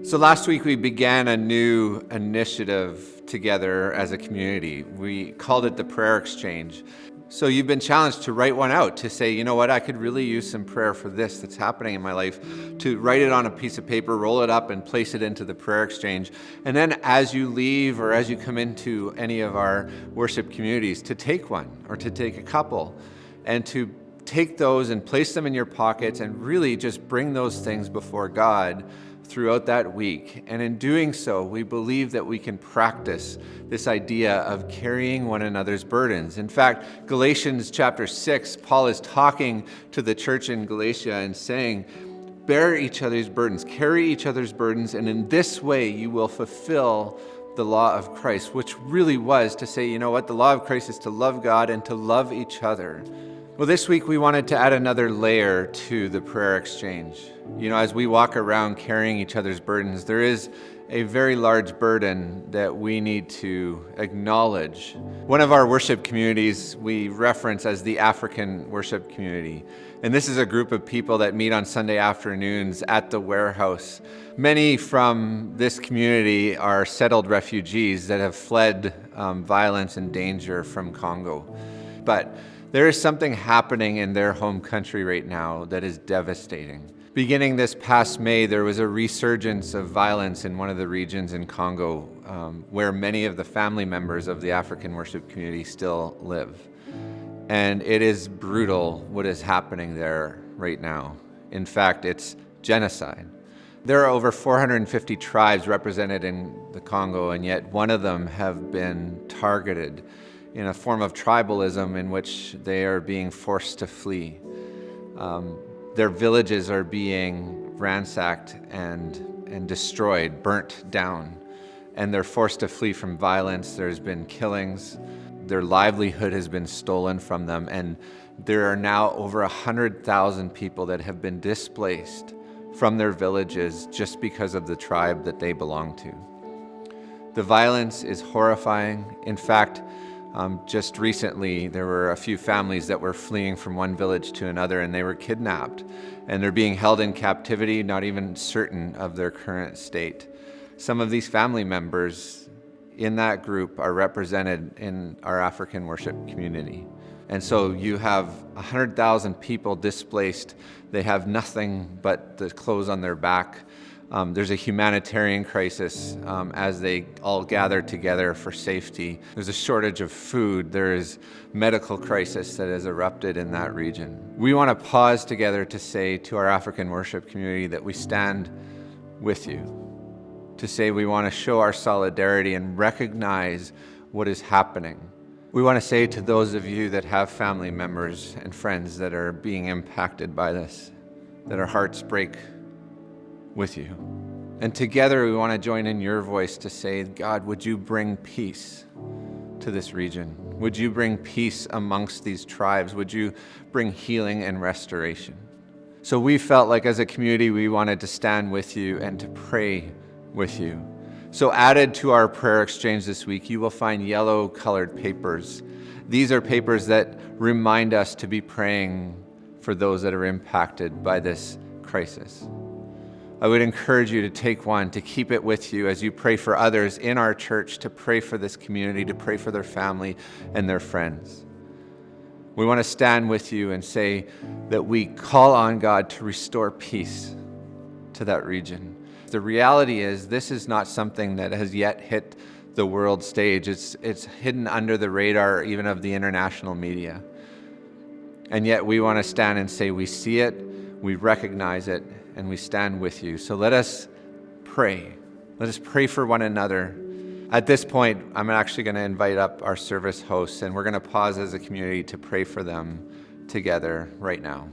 So last week we began a new initiative together as a community. We called it the Prayer Exchange. So you've been challenged to write one out, to say, you know what, I could really use some prayer for this that's happening in my life, to write it on a piece of paper, roll it up, and place it into the Prayer Exchange. And then as you leave or as you come into any of our worship communities, to take one or to take a couple and to take those and place them in your pockets and really just bring those things before God throughout that week. And in doing so, we believe that we can practice this idea of carrying one another's burdens. In fact, Galatians chapter 6, Paul is talking to the church in Galatia and saying, bear each other's burdens, carry each other's burdens, and in this way you will fulfill the law of Christ, which really was to say, you know what, the law of Christ is to love God and to love each other. Well, this week we wanted to add another layer to the prayer exchange. You know, as we walk around carrying each other's burdens, there is a very large burden that we need to acknowledge. One of our worship communities we reference as the African worship community. And this is a group of people that meet on Sunday afternoons at the warehouse. Many from this community are settled refugees that have fled violence and danger from Congo. But there is something happening in their home country right now that is devastating. Beginning this past May, there was a resurgence of violence in one of the regions in Congo where many of the family members of the African worship community still live. And it is brutal what is happening there right now. In fact, it's genocide. There are over 450 tribes represented in the Congo, and yet one of them have been targeted in a form of tribalism in which they are being forced to flee. Their villages are being ransacked and destroyed, burnt down, and they're forced to flee from violence. There's been killings. Their livelihood has been stolen from them, and there are now over 100,000 people that have been displaced from their villages just because of the tribe that they belong to. The violence is horrifying. In fact, just recently, there were a few families that were fleeing from one village to another, and they were kidnapped, and they're being held in captivity, not even certain of their current state. Some of these family members in that group are represented in our African worship community. And so you have 100,000 people displaced. They have nothing but the clothes on their back. There's a humanitarian crisis as they all gather together for safety. There's a shortage of food. There is medical crisis that has erupted in that region. We want to pause together to say to our African worship community that we stand with you, to say we want to show our solidarity and recognize what is happening. We want to say to those of you that have family members and friends that are being impacted by this, that our hearts break with you. And together we want to join in your voice to say, God, would you bring peace to this region? Would you bring peace amongst these tribes? Would you bring healing and restoration? So we felt like as a community we wanted to stand with you and to pray with you. So added to our prayer exchange this week, you will find yellow colored papers. These are papers that remind us to be praying for those that are impacted by this crisis. I would encourage you to take one, to keep it with you as you pray for others in our church, to pray for this community, to pray for their family and their friends. We want to stand with you and say that we call on God to restore peace to that region. The reality is this is not something that has yet hit the world stage. It's hidden under the radar even of the international media. And yet we want to stand and say we see it, we recognize it, and we stand with you. So let us pray. Let us pray for one another. At this point, I'm actually going to invite up our service hosts, and we're going to pause as a community to pray for them together right now.